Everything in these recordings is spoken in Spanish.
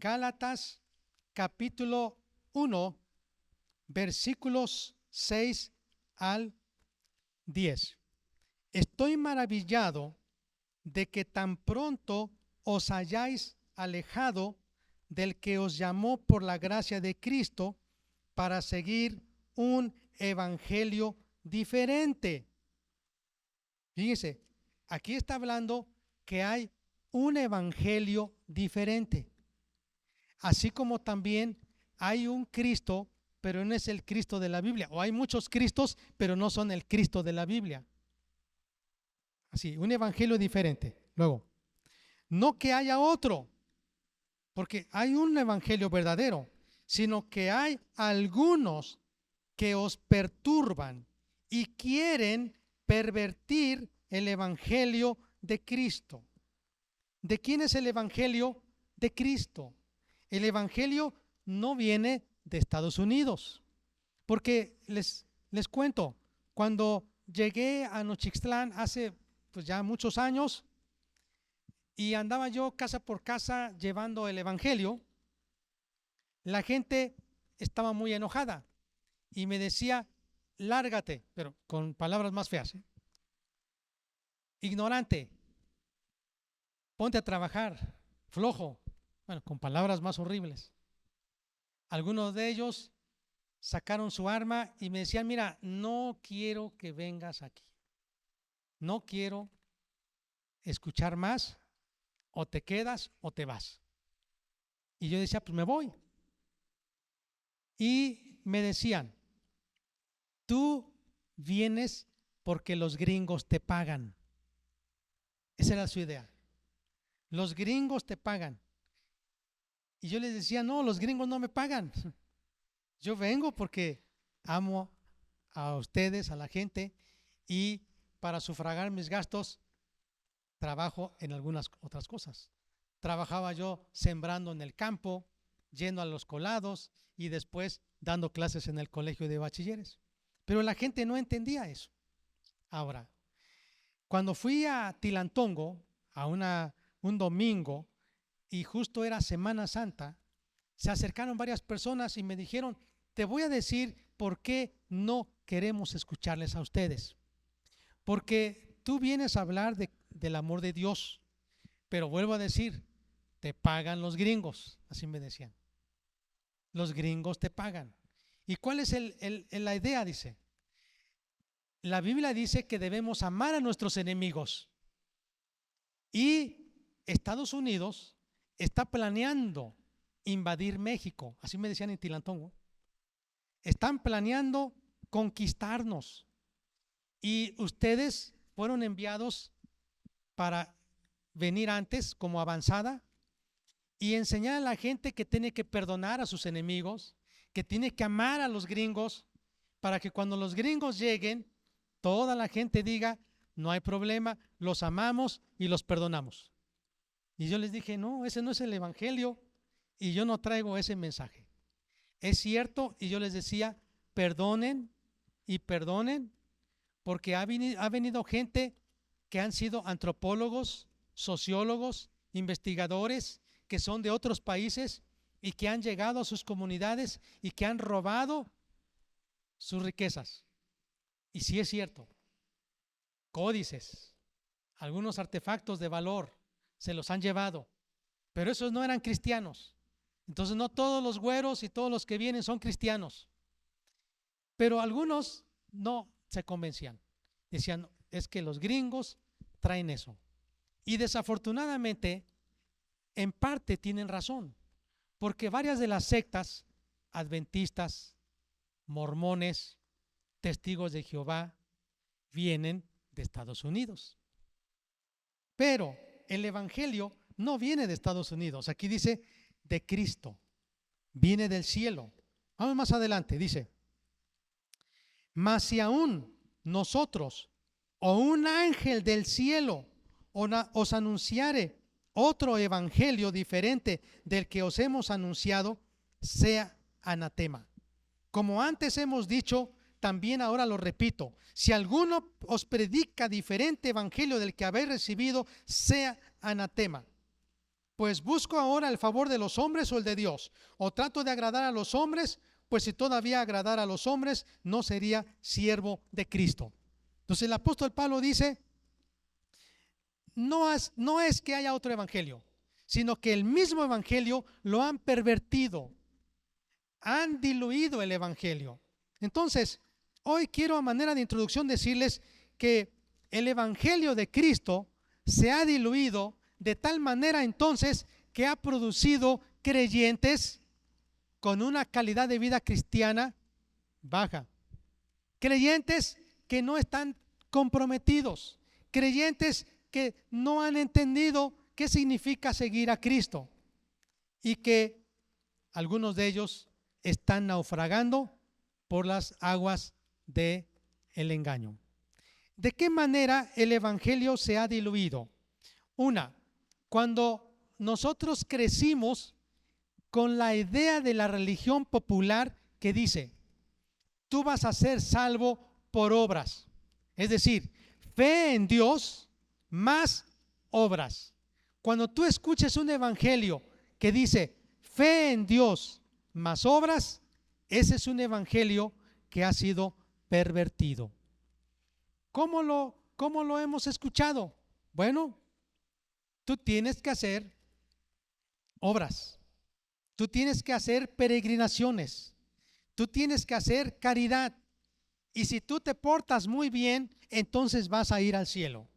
Gálatas capítulo 1, versículos 6 al 10. Estoy maravillado de que tan pronto os hayáis alejado del que os llamó por la gracia de Cristo para seguir un evangelio diferente. Fíjense, aquí está hablando que hay un evangelio diferente, así como también hay un Cristo, pero no es el Cristo de la Biblia, o hay muchos Cristos, pero no son el Cristo de la Biblia. Así, un evangelio diferente. Luego, no que haya otro, porque hay un evangelio verdadero, sino que hay algunos que os perturban y quieren pervertir el evangelio de Cristo. ¿De quién es el evangelio de Cristo? El evangelio no viene de Estados Unidos, porque les cuento, cuando llegué a Nochixtlán hace pues ya muchos años y andaba yo casa por casa llevando el evangelio, la gente estaba muy enojada y me decía, lárgate, pero con palabras más feas, ignorante, ponte a trabajar, flojo, bueno, con palabras más horribles. Algunos de ellos sacaron su arma y me decían, mira, no quiero que vengas aquí, no quiero escuchar más, o te quedas o te vas. Y yo decía, pues me voy. Y me decían, tú vienes porque los gringos te pagan. Esa era su idea. Los gringos te pagan. Y yo les decía, no, los gringos no me pagan. Yo vengo porque amo a ustedes, a la gente, y para sufragar mis gastos trabajo en algunas otras cosas. Trabajaba yo sembrando en el campo, yendo a los colados y después dando clases en el colegio de bachilleres. Pero la gente no entendía eso. Ahora, cuando fui a Tilantongo, a un domingo, y justo era Semana Santa, se acercaron varias personas y me dijeron, te voy a decir por qué no queremos escucharles a ustedes. Porque tú vienes a hablar del amor de Dios, pero vuelvo a decir, te pagan los gringos, así me decían. Los gringos te pagan. ¿Y cuál es la idea? Dice, la Biblia dice que debemos amar a nuestros enemigos. Y Estados Unidos está planeando invadir México, así me decían en Tilantongo. Están planeando conquistarnos. Y ustedes fueron enviados para venir antes como avanzada y enseñar a la gente que tiene que perdonar a sus enemigos, que tiene que amar a los gringos, para que cuando los gringos lleguen, toda la gente diga, no hay problema, los amamos y los perdonamos. Y yo les dije, no, ese no es el evangelio y yo no traigo ese mensaje. Es cierto, y yo les decía, perdonen y perdonen, porque ha venido gente que han sido antropólogos, sociólogos, investigadores, que son de otros países y que han llegado a sus comunidades y que han robado sus riquezas. Y sí es cierto, códices, algunos artefactos de valor se los han llevado, pero esos no eran cristianos. Entonces no todos los güeros y todos los que vienen son cristianos, pero algunos no se convencían, decían, es que los gringos traen eso. Y desafortunadamente, en parte tienen razón, porque varias de las sectas adventistas, mormones, testigos de Jehová, vienen de Estados Unidos. Pero el evangelio no viene de Estados Unidos. Aquí dice de Cristo, viene del cielo. Vamos más adelante, dice, mas si aún nosotros o un ángel del cielo os anunciare otro evangelio diferente del que os hemos anunciado, sea anatema. Como antes hemos dicho, también ahora lo repito, si alguno os predica diferente evangelio del que habéis recibido, sea anatema. Pues busco ahora el favor de los hombres o el de Dios. O trato de agradar a los hombres, pues si todavía agradara a los hombres, no sería siervo de Cristo. Entonces el apóstol Pablo dice, no es que haya otro evangelio, sino que el mismo evangelio lo han pervertido, han diluido el evangelio. Entonces, hoy quiero a manera de introducción decirles que el evangelio de Cristo se ha diluido de tal manera entonces que ha producido creyentes con una calidad de vida cristiana baja, creyentes que no están comprometidos, creyentes que no han entendido qué significa seguir a Cristo y que algunos de ellos están naufragando por las aguas del engaño. ¿De qué manera el evangelio se ha diluido? Una, cuando nosotros crecimos con la idea de la religión popular que dice, tú vas a ser salvo por obras, es decir, fe en Dios más obras. Cuando tú escuches un evangelio que dice fe en Dios más obras, ese es un evangelio que ha sido pervertido. ¿Cómo lo hemos escuchado? Bueno, tú tienes que hacer obras, tú tienes que hacer peregrinaciones, tú tienes que hacer caridad, y si tú te portas muy bien, entonces vas a ir al cielo.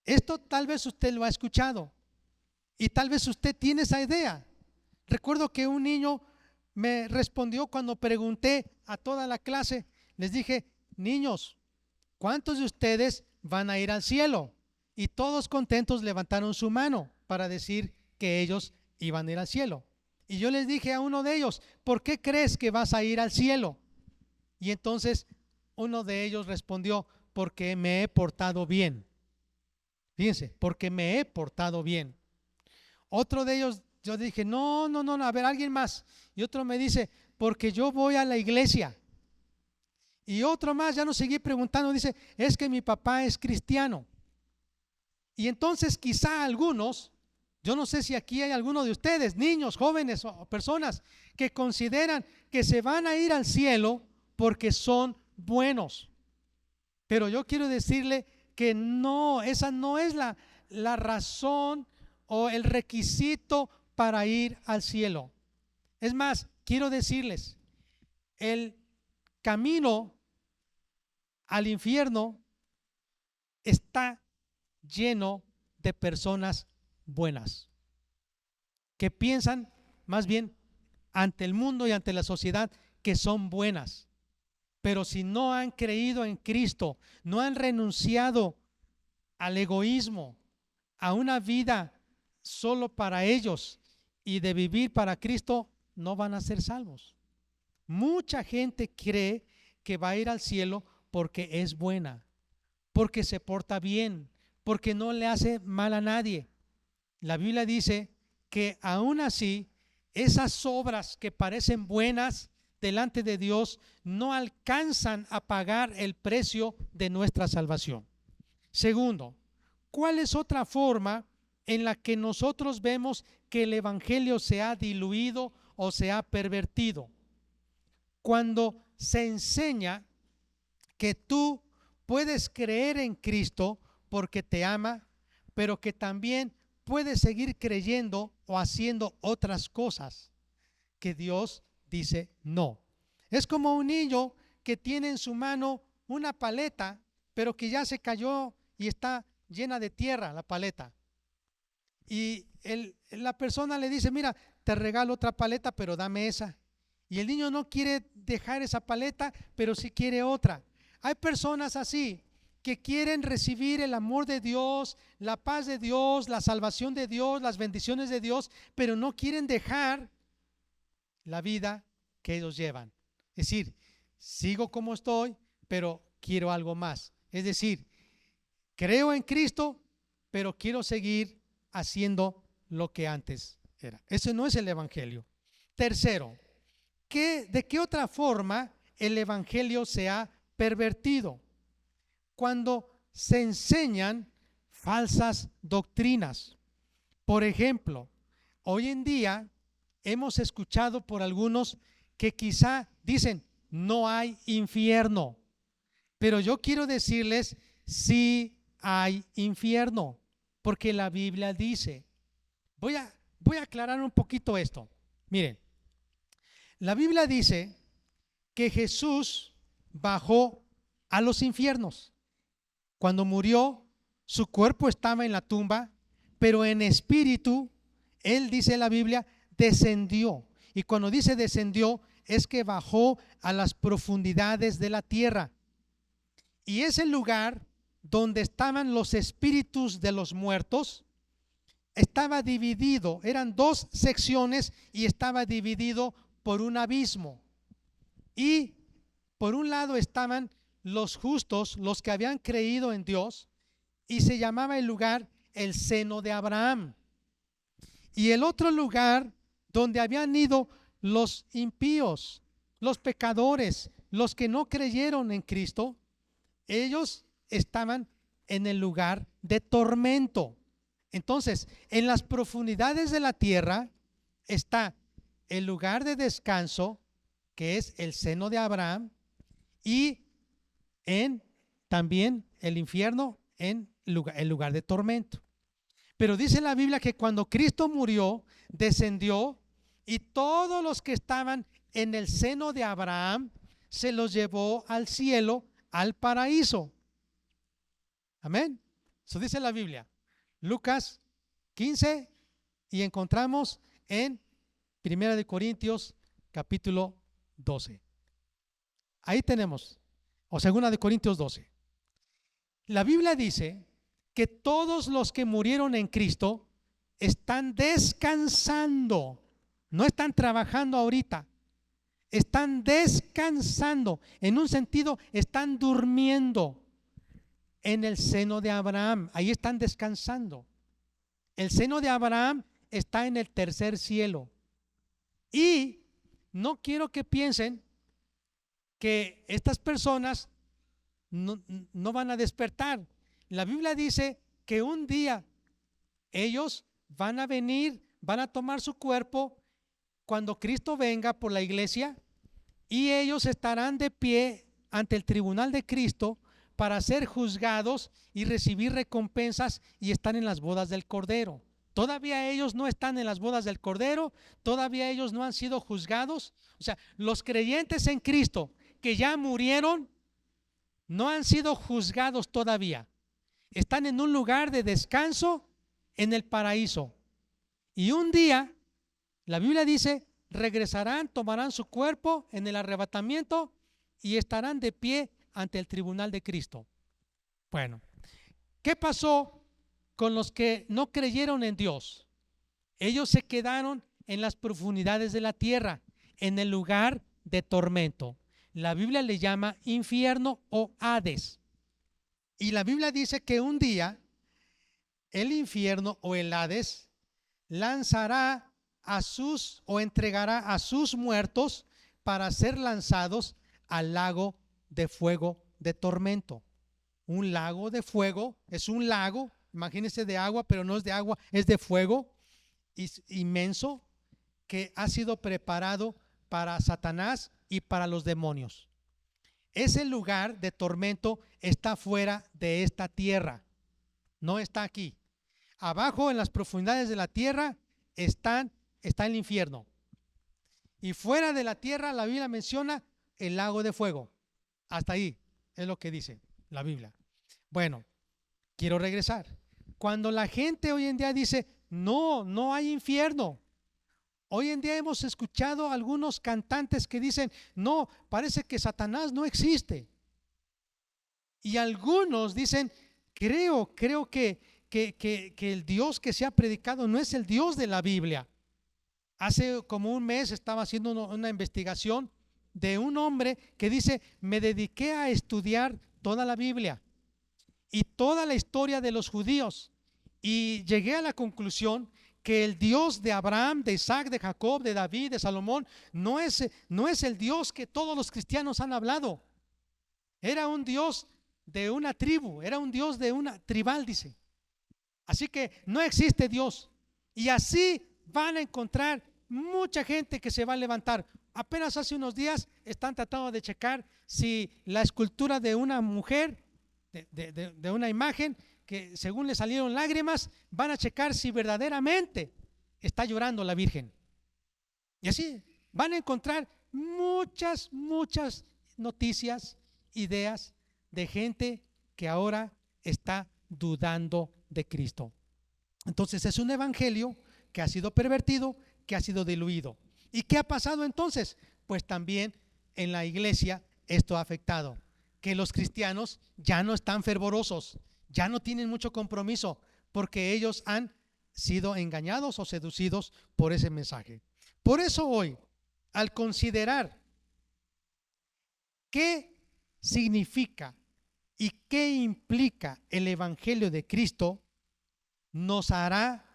Esto tal vez usted lo ha escuchado y tal vez usted tiene esa idea. Recuerdo que un niño me respondió cuando pregunté a toda la clase, les dije, niños, ¿cuántos de ustedes van a ir al cielo? Y todos contentos levantaron su mano para decir que ellos iban a ir al cielo. Y yo les dije a uno de ellos, ¿por qué crees que vas a ir al cielo? Y entonces uno de ellos respondió, porque me he portado bien. Fíjense, porque me he portado bien. Otro de ellos, yo dije, no, a ver, alguien más. Y otro me dice, porque yo voy a la iglesia. Y otro más, ya no seguí preguntando, dice, es que mi papá es cristiano. Y entonces quizá algunos, yo no sé si aquí hay alguno de ustedes, niños, jóvenes o personas que consideran que se van a ir al cielo porque son buenos. Pero yo quiero decirle que no, esa no es la razón o el requisito para ir al cielo. Es más, quiero decirles, el camino al infierno está lleno de personas buenas que piensan más bien ante el mundo y ante la sociedad que son buenas. Pero si no han creído en Cristo, no han renunciado al egoísmo, a una vida solo para ellos y de vivir para Cristo, no van a ser salvos. Mucha gente cree que va a ir al cielo porque es buena, porque se porta bien, porque no le hace mal a nadie. La Biblia dice que aún así, esas obras que parecen buenas delante de Dios no alcanzan a pagar el precio de nuestra salvación. Segundo, ¿cuál es otra forma en la que nosotros vemos que el evangelio se ha diluido o se ha pervertido? Cuando se enseña que tú puedes creer en Cristo porque te ama, pero que también puedes seguir creyendo o haciendo otras cosas que Dios dice no. Es como un niño que tiene en su mano una paleta, pero que ya se cayó y está llena de tierra la paleta. Y la persona le dice, mira, te regalo otra paleta, pero dame esa. Y el niño no quiere dejar esa paleta, pero sí quiere otra. Hay personas así que quieren recibir el amor de Dios, la paz de Dios, la salvación de Dios, las bendiciones de Dios, pero no quieren dejar la vida que ellos llevan. Es decir, sigo como estoy, pero quiero algo más. Es decir, creo en Cristo, pero quiero seguir haciendo lo que antes era. Ese no es el evangelio. Tercero, ¿de qué otra forma el evangelio se ha pervertido? Cuando se enseñan falsas doctrinas. Por ejemplo, hoy en día hemos escuchado por algunos que quizá dicen no hay infierno, pero yo quiero decirles sí hay infierno, porque la Biblia dice. Voy a aclarar un poquito esto. Miren, la Biblia dice que Jesús bajó a los infiernos. Cuando murió, su cuerpo estaba en la tumba, pero en espíritu, él, dice la Biblia, descendió. Y cuando dice descendió, es que bajó a las profundidades de la tierra. Y ese lugar donde estaban los espíritus de los muertos estaba dividido, eran dos secciones y estaba dividido por un abismo. Y por un lado estaban los justos, los que habían creído en Dios, y se llamaba el lugar el seno de Abraham. Y el otro lugar donde habían ido los impíos, los pecadores, los que no creyeron en Cristo, ellos estaban en el lugar de tormento. Entonces, en las profundidades de la tierra está el lugar de descanso, que es el seno de Abraham, y también el infierno, en el lugar de tormento. Pero dice la Biblia que cuando Cristo murió, descendió, y todos los que estaban en el seno de Abraham se los llevó al cielo, al paraíso. Amén. Eso dice la Biblia. Lucas 15, y encontramos en 1 Corintios capítulo 12. Ahí tenemos, o 2 Corintios 12. La Biblia dice que todos los que murieron en Cristo están descansando, no están trabajando ahorita, están descansando, en un sentido están durmiendo en el seno de Abraham. Ahí están descansando. El seno de Abraham está en el tercer cielo. Y no quiero que piensen que estas personas no van a despertar. La Biblia dice que un día ellos van a venir, van a tomar su cuerpo cuando Cristo venga por la iglesia, y ellos estarán de pie ante el tribunal de Cristo para ser juzgados y recibir recompensas y estar en las bodas del Cordero. Todavía ellos no están en las bodas del Cordero, todavía ellos no han sido juzgados. O sea, los creyentes en Cristo que ya murieron no han sido juzgados todavía. Están en un lugar de descanso en el paraíso. Y un día, la Biblia dice, regresarán, tomarán su cuerpo en el arrebatamiento y estarán de pie ante el tribunal de Cristo. Bueno, ¿qué pasó con los que no creyeron en Dios? Ellos se quedaron en las profundidades de la tierra, en el lugar de tormento. La Biblia le llama infierno o Hades. Y la Biblia dice que un día el infierno o el Hades lanzará o entregará a sus muertos para ser lanzados al lago de fuego de tormento. Un lago de fuego es un lago, imagínense, de agua, pero no es de agua, es de fuego inmenso, que ha sido preparado para Satanás y para los demonios. Ese lugar de tormento está fuera de esta tierra, no está aquí. Abajo, en las profundidades de la tierra, está el infierno. Y fuera de la tierra, la Biblia menciona el lago de fuego. Hasta ahí es lo que dice la Biblia. Bueno, quiero regresar. Cuando la gente hoy en día dice, no hay infierno. Hoy en día hemos escuchado algunos cantantes que dicen, no, parece que Satanás no existe. Y algunos dicen, creo que el Dios que se ha predicado no es el Dios de la Biblia. Hace como un mes estaba haciendo una investigación de un hombre que dice, me dediqué a estudiar toda la Biblia y toda la historia de los judíos, y llegué a la conclusión que el Dios de Abraham, de Isaac, de Jacob, de David, de Salomón, no es el Dios que todos los cristianos han hablado. Era un Dios de una tribu, era un Dios de una tribal, dice. Así que no existe Dios. Y así van a encontrar mucha gente que se va a levantar. Apenas hace unos días están tratando de checar si la escultura de una mujer, de una imagen, que según le salieron lágrimas, van a checar si verdaderamente está llorando la Virgen. Y así van a encontrar muchas noticias, ideas de gente que ahora está dudando de Cristo. Entonces es un evangelio que ha sido pervertido, que ha sido diluido. ¿Y qué ha pasado entonces? Pues también en la iglesia esto ha afectado, que los cristianos ya no están fervorosos, ya no tienen mucho compromiso, porque ellos han sido engañados o seducidos por ese mensaje. Por eso hoy, al considerar qué significa y qué implica el evangelio de Cristo, nos hará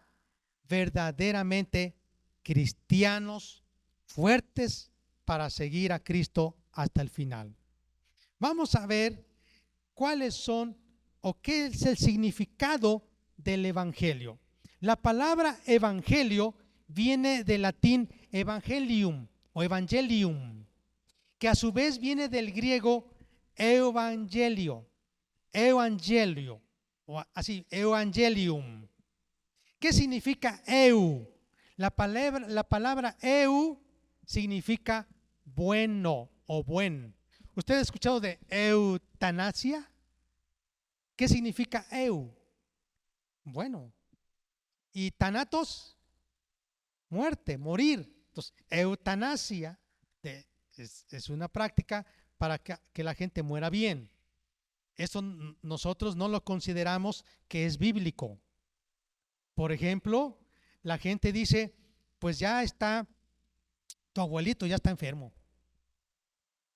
verdaderamente cristianos fuertes para seguir a Cristo hasta el final. Vamos a ver cuáles son o qué es el significado del evangelio. La palabra evangelio viene del latín evangelium o evangelium, que a su vez viene del griego evangelio, o así, evangelium. ¿Qué significa eu? La palabra eu significa bueno o buen. ¿Usted ha escuchado de eutanasia? ¿Qué significa eu? Bueno. Y thanatos, muerte, morir. Entonces, eutanasia es una práctica para que la gente muera bien. Eso nosotros no lo consideramos que es bíblico. Por ejemplo, la gente dice, pues ya está, tu abuelito ya está enfermo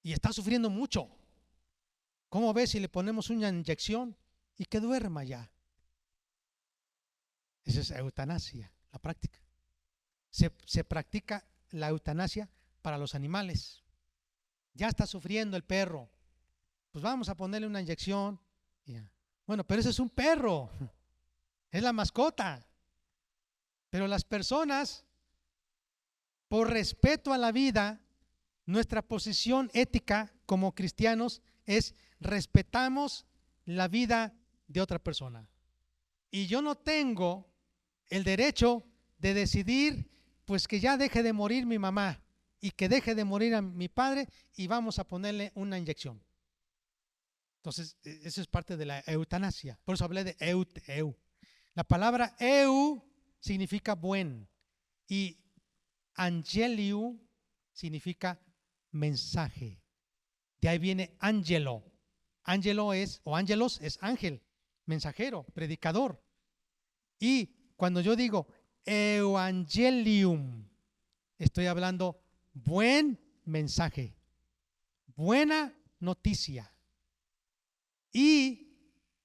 y está sufriendo mucho. ¿Cómo ves si le ponemos una inyección y que duerma ya? Esa es eutanasia, la práctica. Se practica la eutanasia para los animales. Ya está sufriendo el perro, pues vamos a ponerle una inyección. Bueno, pero ese es un perro, es la mascota. Pero las personas, por respeto a la vida, nuestra posición ética como cristianos es respetamos la vida de otra persona. Y yo no tengo el derecho de decidir pues que ya deje de morir mi mamá y que deje de morir a mi padre y vamos a ponerle una inyección. Entonces, eso es parte de la eutanasia. Por eso hablé de eu. La palabra eu significa buen y angelium significa mensaje. De ahí viene angelo. Angelo es, o ángelos es ángel, mensajero, predicador. Y cuando yo digo evangelium, estoy hablando buen mensaje, buena noticia. Y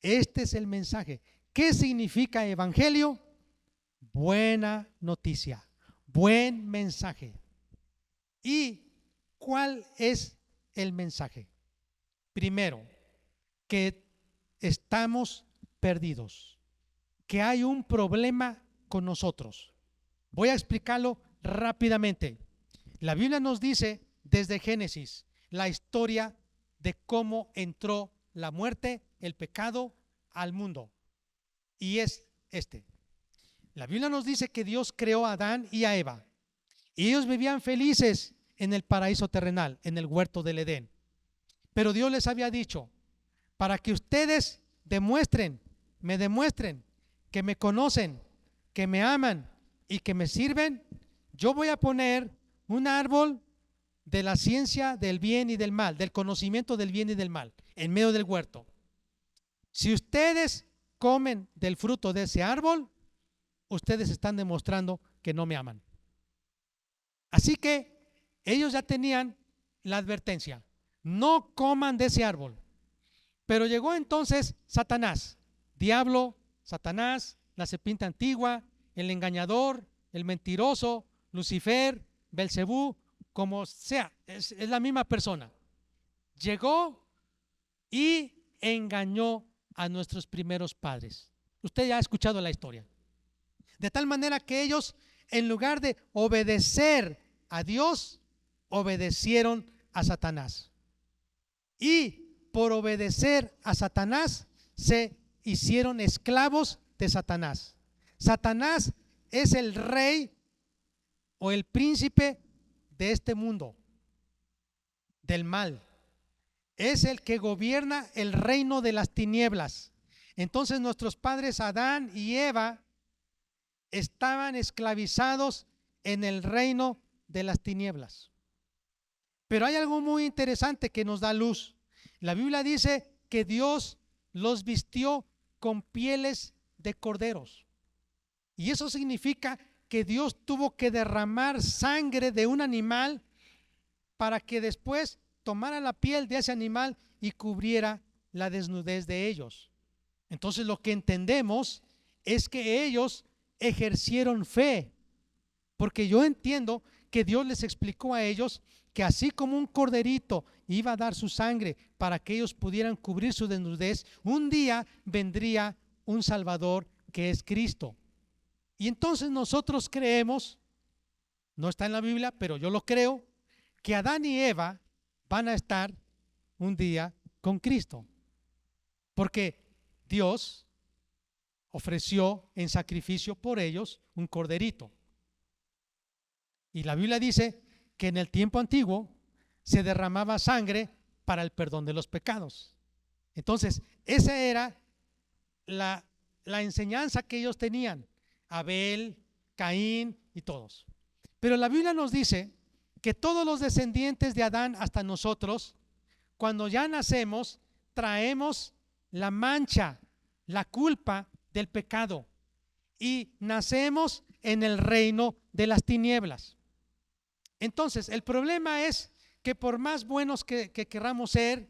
este es el mensaje. ¿Qué significa evangelio? Buena noticia, buen mensaje. ¿Y cuál es el mensaje? Primero, que estamos perdidos, que hay un problema con nosotros. Voy a explicarlo rápidamente. La Biblia nos dice desde Génesis la historia de cómo entró la muerte, el pecado al mundo. Y es este. La Biblia nos dice que Dios creó a Adán y a Eva. Y ellos vivían felices en el paraíso terrenal, en el huerto del Edén. Pero Dios les había dicho, para que ustedes me demuestren que me conocen, que me aman y que me sirven, yo voy a poner un árbol de la ciencia del bien y del mal, del conocimiento del bien y del mal, en medio del huerto. Si ustedes comen del fruto de ese árbol, ustedes están demostrando que no me aman. Así que ellos ya tenían la advertencia, no coman de ese árbol. Pero llegó entonces Satanás, diablo, Satanás, la serpiente antigua, el engañador, el mentiroso, Lucifer, Belcebú, como sea, es la misma persona. Llegó y engañó a nuestros primeros padres. Usted ya ha escuchado la historia. De tal manera que ellos, en lugar de obedecer a Dios, obedecieron a Satanás. Y por obedecer a Satanás, se hicieron esclavos de Satanás. Satanás es el rey o el príncipe de este mundo, del mal. Es el que gobierna el reino de las tinieblas. Entonces nuestros padres Adán y Eva estaban esclavizados en el reino de las tinieblas. Pero hay algo muy interesante que nos da luz. La Biblia dice que Dios los vistió con pieles de corderos. Y eso significa que Dios tuvo que derramar sangre de un animal para que después tomara la piel de ese animal y cubriera la desnudez de ellos. Entonces lo que entendemos es que ellos ejercieron fe, porque yo entiendo que Dios les explicó a ellos que así como un corderito iba a dar su sangre para que ellos pudieran cubrir su desnudez, un día vendría un Salvador que es Cristo. Y entonces nosotros creemos, no está en la Biblia, pero yo lo creo, que Adán y Eva van a estar un día con Cristo, porque Dios ofreció en sacrificio por ellos un corderito. Y la Biblia dice que en el tiempo antiguo se derramaba sangre para el perdón de los pecados. Entonces, esa era la enseñanza que ellos tenían, Abel, Caín y todos. Pero la Biblia nos dice que todos los descendientes de Adán hasta nosotros, cuando ya nacemos, traemos la mancha, la culpa del pecado y nacemos en el reino de las tinieblas. Entonces, el problema es que por más buenos que queramos ser,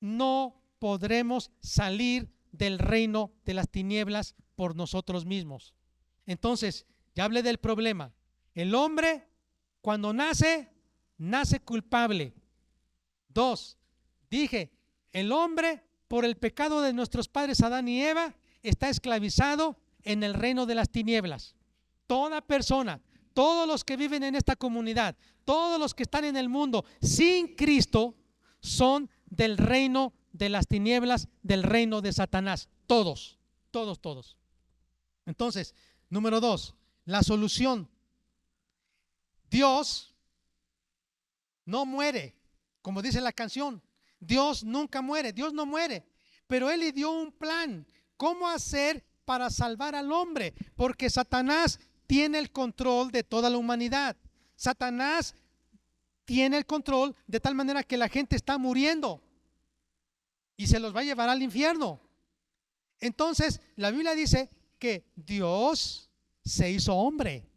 no podremos salir del reino de las tinieblas por nosotros mismos. Entonces, ya hablé del problema. El hombre, cuando nace, nace culpable. 2, dije, el hombre, por el pecado de nuestros padres Adán y Eva, está esclavizado en el reino de las tinieblas. Toda persona, todos los que viven en esta comunidad, todos los que están en el mundo sin Cristo, son del reino de las tinieblas, del reino de Satanás. Todos, todos, todos. Entonces, número 2, la solución. Dios no muere, como dice la canción. Dios nunca muere, Dios no muere, pero Él le dio un plan. ¿Cómo hacer para salvar al hombre? Porque Satanás tiene el control de toda la humanidad. Satanás tiene el control de tal manera que la gente está muriendo y se los va a llevar al infierno. Entonces, la Biblia dice que Dios se hizo hombre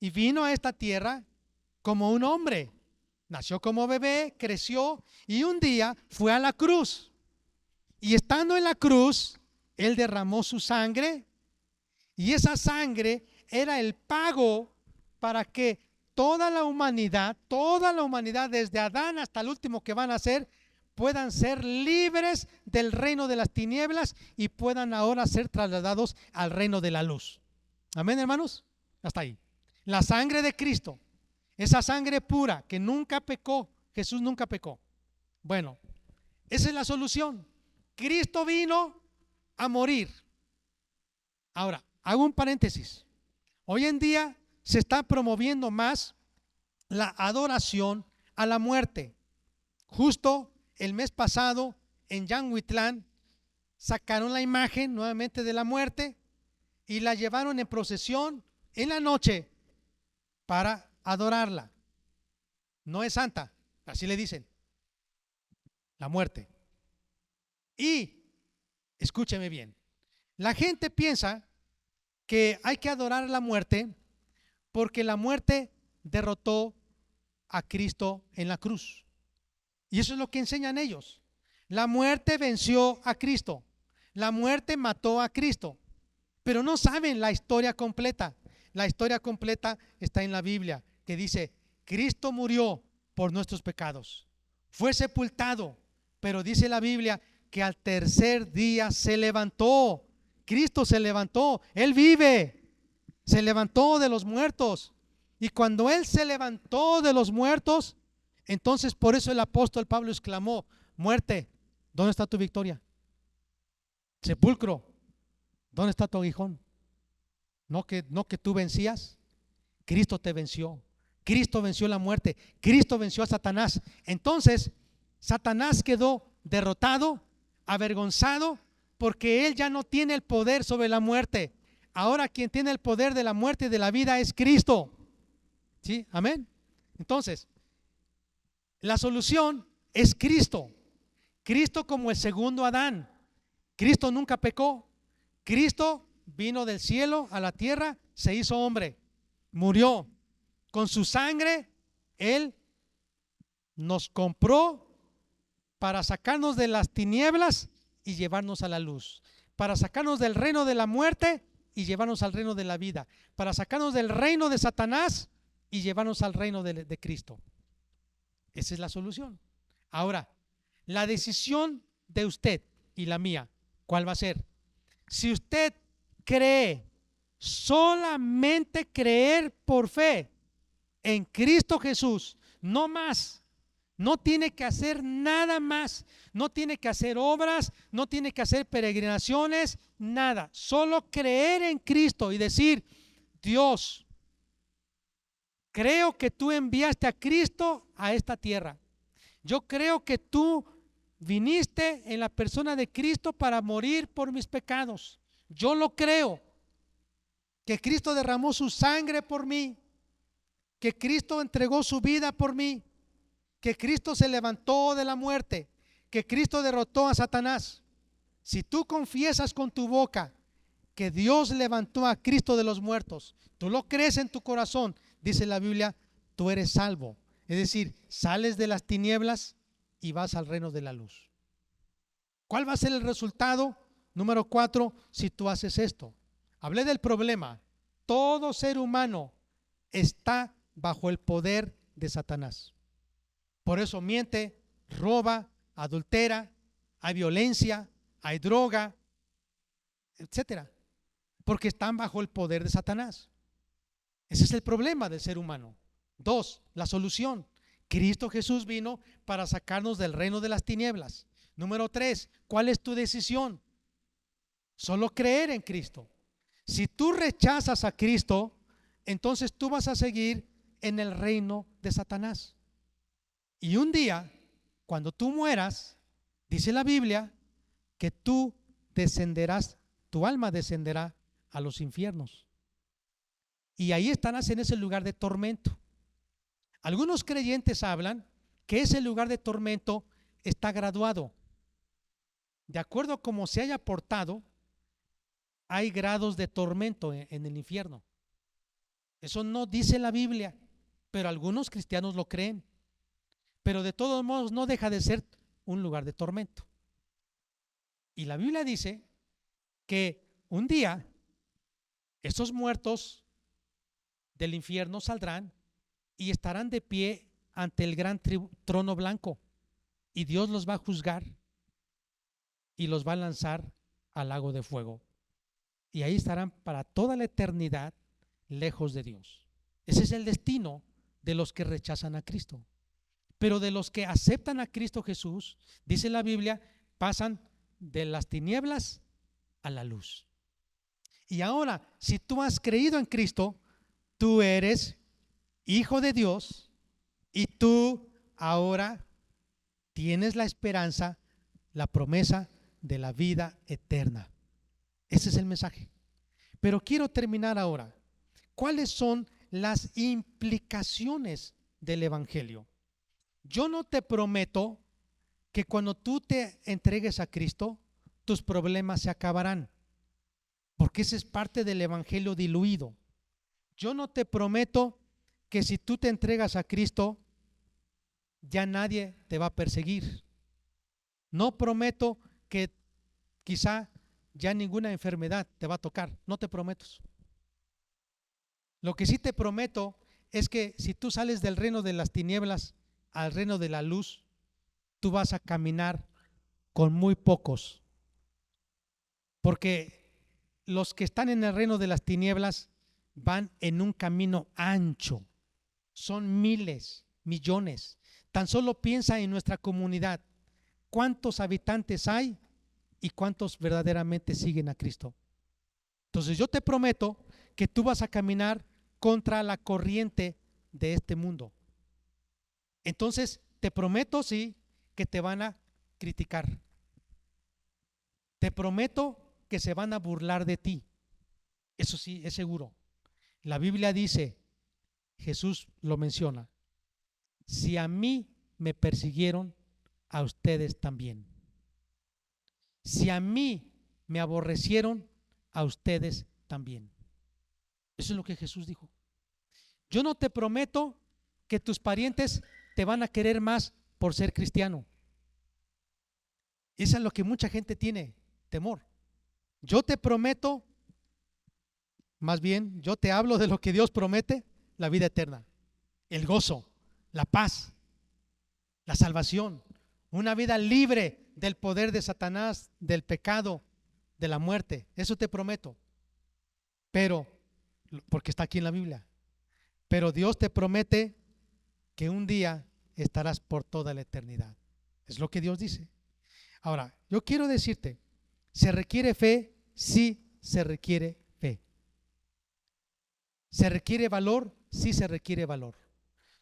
y vino a esta tierra como un hombre. Nació como bebé, creció y un día fue a la cruz. Y estando en la cruz, Él derramó su sangre y esa sangre era el pago para que toda la humanidad desde Adán hasta el último que van a ser, puedan ser libres del reino de las tinieblas y puedan ahora ser trasladados al reino de la luz. Amén, hermanos. Hasta ahí. La sangre de Cristo, esa sangre pura que nunca pecó, Jesús nunca pecó. Bueno, esa es la solución. Cristo vino a morir. Ahora, hago un paréntesis. Hoy en día se está promoviendo más la adoración a la muerte. Justo el mes pasado en Yanhuitlán sacaron la imagen nuevamente de la muerte y la llevaron en procesión en la noche para adorarla. No es santa, así le dicen, la muerte. Y escúcheme bien, la gente piensa que hay que adorar la muerte porque la muerte derrotó a Cristo en la cruz. Y eso es lo que enseñan ellos. La muerte venció a Cristo. La muerte mató a Cristo. Pero no saben la historia completa. La historia completa está en la Biblia, que dice, Cristo murió por nuestros pecados. Fue sepultado, pero dice la Biblia que al tercer día se levantó Cristo se levantó, Él vive, se levantó de los muertos. Y cuando Él se levantó de los muertos, entonces por eso el apóstol Pablo exclamó: muerte, ¿dónde está tu victoria? Sepulcro, ¿dónde está tu aguijón? No que tú vencías, Cristo te venció. Cristo venció la muerte, Cristo venció a Satanás. Entonces Satanás quedó derrotado, avergonzado, porque él ya no tiene el poder sobre la muerte. Ahora quien tiene el poder de la muerte y de la vida es Cristo. ¿Sí? Amén. Entonces, la solución es Cristo. Cristo como el segundo Adán. Cristo nunca pecó. Cristo vino del cielo a la tierra, se hizo hombre, murió. Con su sangre, Él nos compró para sacarnos de las tinieblas y llevarnos a la luz, para sacarnos del reino de la muerte y llevarnos al reino de la vida, para sacarnos del reino de Satanás y llevarnos al reino de Cristo. Esa es la solución. Ahora, la decisión de usted y la mía, ¿cuál va a ser? Si usted cree, solamente creer por fe en Cristo Jesús, no más, no tiene que hacer nada más, no tiene que hacer obras, no tiene que hacer peregrinaciones, nada, solo creer en Cristo y decir: Dios, creo que tú enviaste a Cristo a esta tierra. Yo creo que tú viniste en la persona de Cristo para morir por mis pecados. Yo lo creo, que Cristo derramó su sangre por mí, que Cristo entregó su vida por mí, que Cristo se levantó de la muerte, que Cristo derrotó a Satanás. Si tú confiesas con tu boca que Dios levantó a Cristo de los muertos, tú lo crees en tu corazón, dice la Biblia, tú eres salvo. Es decir, sales de las tinieblas y vas al reino de la luz. ¿Cuál va a ser el resultado? Número 4, si tú haces esto. Hablé del problema. Todo ser humano está bajo el poder de Satanás. Por eso miente, roba, adultera, hay violencia, hay droga, etcétera, porque están bajo el poder de Satanás. Ese es el problema del ser humano. 2, la solución. Cristo Jesús vino para sacarnos del reino de las tinieblas. Número 3, ¿cuál es tu decisión? Solo creer en Cristo. Si tú rechazas a Cristo, entonces tú vas a seguir en el reino de Satanás. Y un día, cuando tú mueras, dice la Biblia que tú descenderás, tu alma descenderá a los infiernos. Y ahí estarás en ese lugar de tormento. Algunos creyentes hablan que ese lugar de tormento está graduado. De acuerdo a cómo se haya portado, hay grados de tormento en el infierno. Eso no dice la Biblia, pero algunos cristianos lo creen. Pero de todos modos no deja de ser un lugar de tormento. Y la Biblia dice que un día estos muertos del infierno saldrán y estarán de pie ante el gran trono blanco, y Dios los va a juzgar y los va a lanzar al lago de fuego, y ahí estarán para toda la eternidad lejos de Dios. Ese es el destino de los que rechazan a Cristo. Pero de los que aceptan a Cristo Jesús, dice la Biblia, pasan de las tinieblas a la luz. Y ahora, si tú has creído en Cristo, tú eres hijo de Dios y tú ahora tienes la esperanza, la promesa de la vida eterna. Ese es el mensaje. Pero quiero terminar ahora. ¿Cuáles son las implicaciones del Evangelio? Yo no te prometo que cuando tú te entregues a Cristo, tus problemas se acabarán, porque ese es parte del Evangelio diluido. Yo no te prometo que si tú te entregas a Cristo, ya nadie te va a perseguir. No prometo que quizá ya ninguna enfermedad te va a tocar. No te prometo. Lo que sí te prometo es que si tú sales del reino de las tinieblas al reino de la luz, tú vas a caminar con muy pocos, porque los que están en el reino de las tinieblas van en un camino ancho. Son miles, millones. Tan solo piensa en nuestra comunidad. ¿Cuántos habitantes hay y cuántos verdaderamente siguen a Cristo? Entonces yo te prometo que tú vas a caminar contra la corriente de este mundo. Entonces te prometo, sí, que te van a criticar. Te prometo que se van a burlar de ti. Eso sí, es seguro. La Biblia dice, Jesús lo menciona, si a mí me persiguieron, a ustedes también. Si a mí me aborrecieron, a ustedes también. Eso es lo que Jesús dijo. Yo no te prometo que tus parientes te van a querer más por ser cristiano. Eso es lo que mucha gente tiene temor. Yo te prometo, más bien, yo te hablo de lo que Dios promete, la vida eterna, el gozo, la paz, la salvación, una vida libre del poder de Satanás, del pecado, de la muerte. Eso te prometo. Pero, porque está aquí en la Biblia, pero Dios te promete que un día estarás por toda la eternidad. Es lo que Dios dice. Ahora, yo quiero decirte, ¿se requiere fe? Sí, se requiere fe. ¿Se requiere valor? Sí, se requiere valor.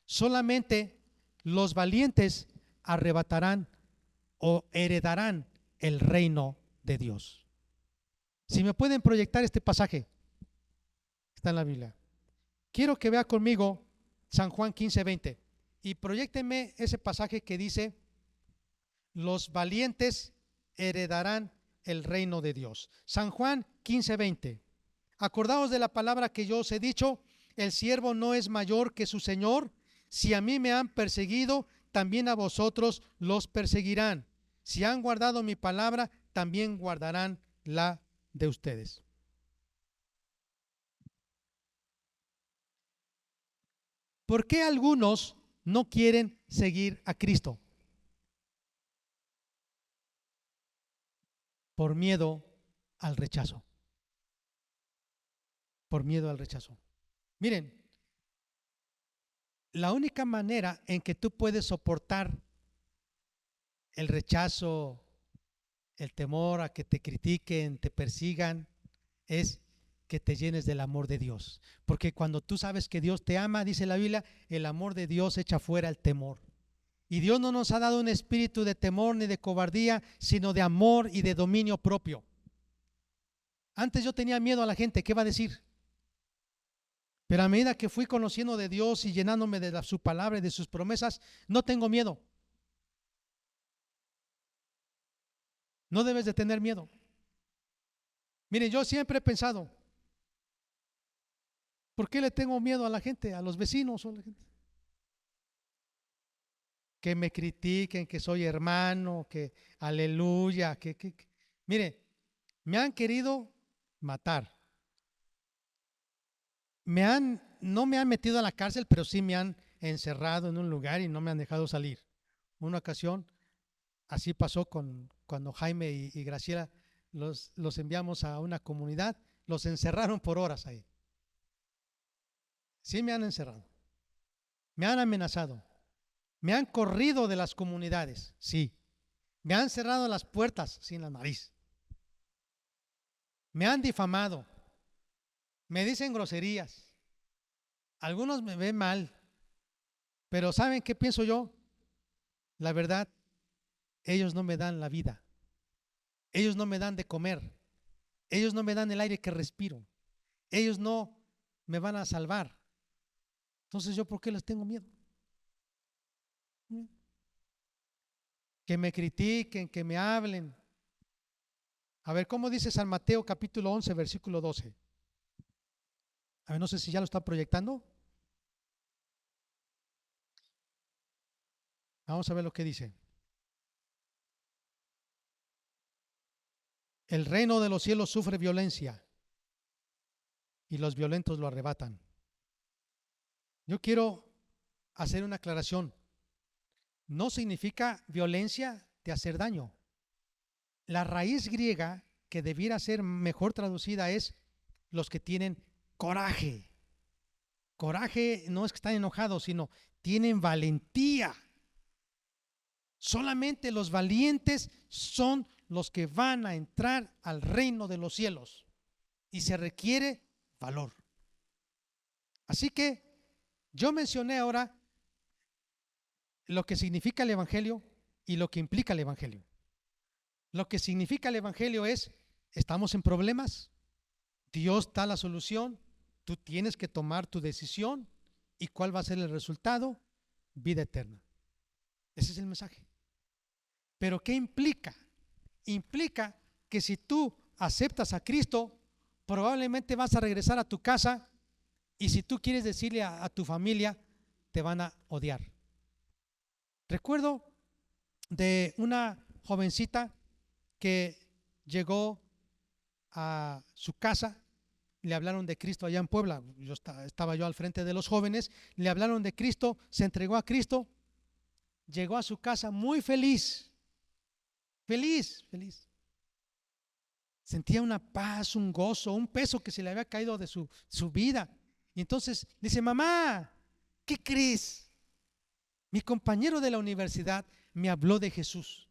Solamente los valientes arrebatarán o heredarán el reino de Dios. Si me pueden proyectar este pasaje, está en la Biblia. Quiero que vea conmigo San Juan 15:20 y proyéctenme ese pasaje que dice: los valientes heredarán el reino de Dios. San Juan 15:20. Acordaos de la palabra que yo os he dicho: el siervo no es mayor que su señor. Si a mí me han perseguido, también a vosotros los perseguirán. Si han guardado mi palabra, también guardarán la de ustedes. ¿Por qué algunos no quieren seguir a Cristo? Por miedo al rechazo. Por miedo al rechazo. Miren, la única manera en que tú puedes soportar el rechazo, el temor a que te critiquen, te persigan, es que te llenes del amor de Dios. Porque cuando tú sabes que Dios te ama, dice la Biblia, el amor de Dios echa fuera el temor. Y Dios no nos ha dado un espíritu de temor ni de cobardía, sino de amor y de dominio propio. Antes yo tenía miedo a la gente, ¿qué va a decir? Pero a medida que fui conociendo de Dios y llenándome de su palabra y de sus promesas, no tengo miedo. No debes de tener miedo. Miren, yo siempre he pensado, ¿por qué le tengo miedo a la gente, a los vecinos o a la gente? Que me critiquen, que soy hermano, que aleluya, Mire, me han querido matar. No me han metido a la cárcel, pero sí me han encerrado en un lugar y no me han dejado salir. Una ocasión, así pasó cuando Jaime y Graciela los enviamos a una comunidad, los encerraron por horas ahí. Sí me han encerrado, me han amenazado, me han corrido de las comunidades, sí, me han cerrado las puertas sin la nariz, me han difamado, me dicen groserías, algunos me ven mal, pero ¿saben qué pienso yo? La verdad, ellos no me dan la vida, ellos no me dan de comer, ellos no me dan el aire que respiro, ellos no me van a salvar. Entonces, ¿yo por qué les tengo miedo? Que me critiquen, que me hablen. A ver, ¿cómo dice San Mateo capítulo 11, versículo 12? A ver, no sé si ya lo está proyectando. Vamos a ver lo que dice. El reino de los cielos sufre violencia y los violentos lo arrebatan. Yo quiero hacer una aclaración. No significa violencia de hacer daño. La raíz griega que debiera ser mejor traducida es los que tienen coraje. Coraje no es que están enojados, sino tienen valentía. Solamente los valientes son los que van a entrar al reino de los cielos. Y se requiere valor. Así que yo mencioné ahora lo que significa el Evangelio y lo que implica el Evangelio. Lo que significa el Evangelio es, estamos en problemas, Dios da la solución, tú tienes que tomar tu decisión. ¿Y cuál va a ser el resultado? Vida eterna. Ese es el mensaje. Pero ¿qué implica? Implica que si tú aceptas a Cristo, probablemente vas a regresar a tu casa y si tú quieres decirle a tu familia, te van a odiar. Recuerdo de una jovencita que llegó a su casa, le hablaron de Cristo allá en Puebla, estaba yo al frente de los jóvenes, le hablaron de Cristo, se entregó a Cristo, llegó a su casa muy feliz, feliz. Sentía una paz, un gozo, un peso que se le había caído de su vida. Y entonces dice, mamá, ¿qué crees? Mi compañero de la universidad me habló de Jesús.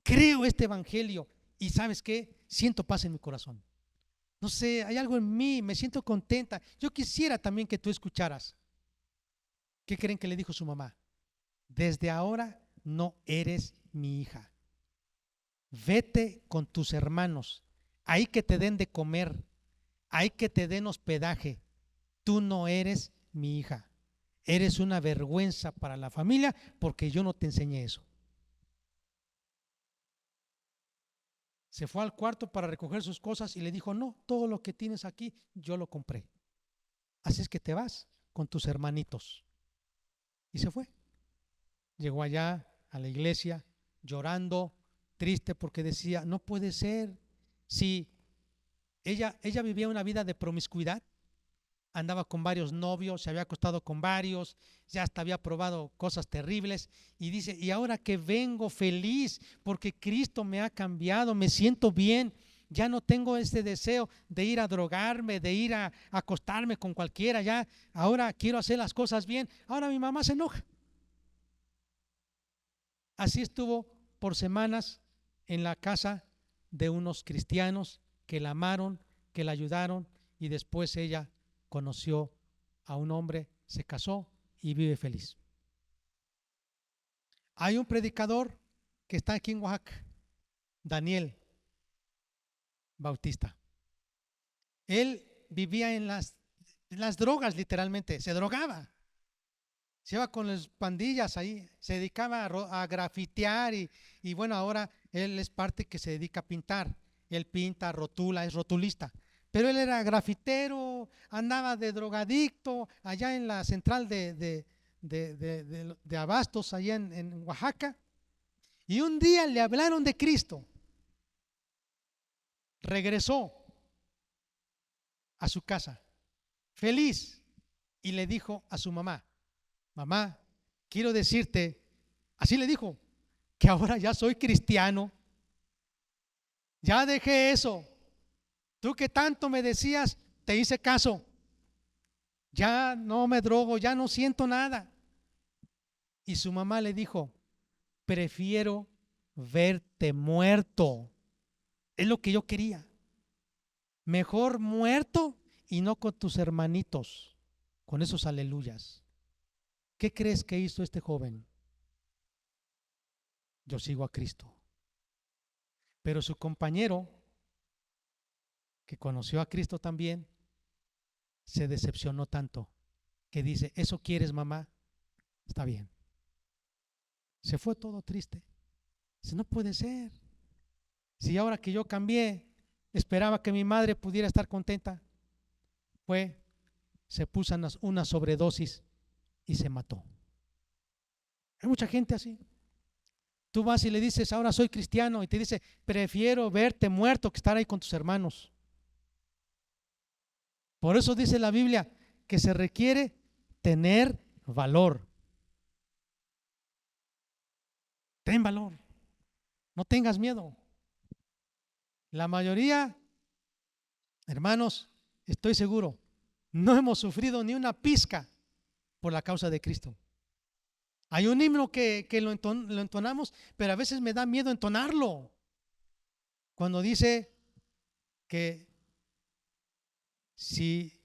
Creo este evangelio y ¿sabes qué? Siento paz en mi corazón. No sé, hay algo en mí, me siento contenta. Yo quisiera también que tú escucharas. ¿Qué creen que le dijo su mamá? Desde ahora no eres mi hija. Vete con tus hermanos. Hay que te den de comer. Hay que te den hospedaje. Tú no eres mi hija. Eres una vergüenza para la familia porque yo no te enseñé eso. Se fue al cuarto para recoger sus cosas y le dijo, no, todo lo que tienes aquí yo lo compré. Así es que te vas con tus hermanitos. Y se fue. Llegó allá a la iglesia llorando, triste porque decía, no puede ser. Si ella vivía una vida de promiscuidad, andaba con varios novios, se había acostado con varios, ya hasta había probado cosas terribles y dice, y ahora que vengo feliz porque Cristo me ha cambiado, me siento bien, ya no tengo ese deseo de ir a drogarme, de ir a acostarme con cualquiera, ya ahora quiero hacer las cosas bien. Ahora mi mamá se enoja. Así estuvo por semanas en la casa de unos cristianos que la amaron, que la ayudaron y después ella conoció a un hombre, se casó y vive feliz. Hay un predicador que está aquí en Oaxaca, Daniel Bautista. Él vivía en las drogas, literalmente, se drogaba. Se iba con las pandillas ahí, se dedicaba a grafitear y bueno, ahora él es parte que se dedica a pintar. Él pinta, rotula, es rotulista. Pero él era grafitero, andaba de drogadicto allá en la central de abastos allá en Oaxaca. Y un día le hablaron de Cristo. Regresó a su casa, feliz, y le dijo a su mamá, mamá, quiero decirte, así le dijo, que ahora ya soy cristiano. Ya dejé eso. Tú que tanto me decías, te hice caso. Ya no me drogo, ya no siento nada. Y su mamá le dijo, prefiero verte muerto. Es lo que yo quería. Mejor muerto y no con tus hermanitos, con esos aleluyas. ¿Qué crees que hizo este joven? Yo sigo a Cristo. Pero su compañero, que conoció a Cristo también, se decepcionó tanto que dice, ¿eso quieres, mamá? Está bien. Se fue todo triste. Dice, no puede ser. Si ahora que yo cambié, esperaba que mi madre pudiera estar contenta. Se puso una sobredosis y se mató. Hay mucha gente así. Tú vas y le dices, ahora soy cristiano, y te dice, prefiero verte muerto que estar ahí con tus hermanos. Por eso dice la Biblia que se requiere tener valor. Ten valor. No tengas miedo. La mayoría, hermanos, estoy seguro, no hemos sufrido ni una pizca por la causa de Cristo. Hay un himno que lo entonamos, pero a veces me da miedo entonarlo. Cuando dice que si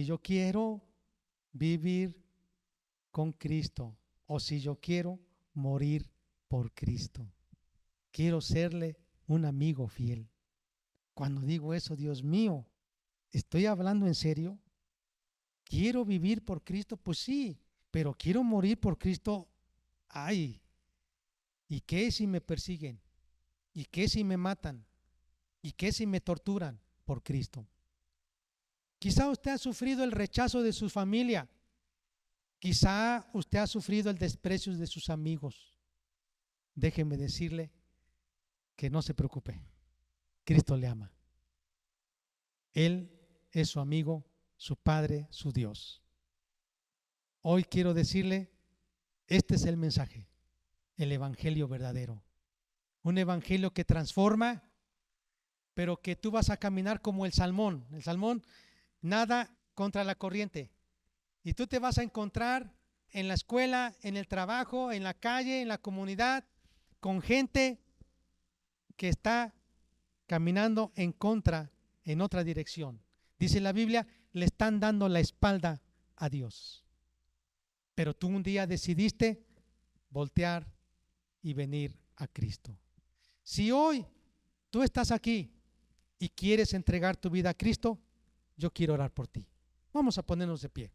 yo quiero vivir con Cristo, o si yo quiero morir por Cristo, quiero serle un amigo fiel. Cuando digo eso, Dios mío, ¿estoy hablando en serio? ¿Quiero vivir por Cristo? Pues sí, pero quiero morir por Cristo. Ay, ¿y qué si me persiguen? ¿Y qué si me matan? ¿Y qué si me torturan por Cristo? Quizá usted ha sufrido el rechazo de su familia. Quizá usted ha sufrido el desprecio de sus amigos. Déjeme decirle que no se preocupe. Cristo le ama. Él es su amigo, su Padre, su Dios. Hoy quiero decirle, este es el mensaje, el evangelio verdadero. Un evangelio que transforma, pero que tú vas a caminar como el salmón. El salmón nada contra la corriente. Y tú te vas a encontrar en la escuela, en el trabajo, en la calle, en la comunidad, con gente que está caminando en contra, en otra dirección. Dice la Biblia, le están dando la espalda a Dios. Pero tú un día decidiste voltear y venir a Cristo. Si hoy tú estás aquí y quieres entregar tu vida a Cristo, yo quiero orar por ti. Vamos a ponernos de pie.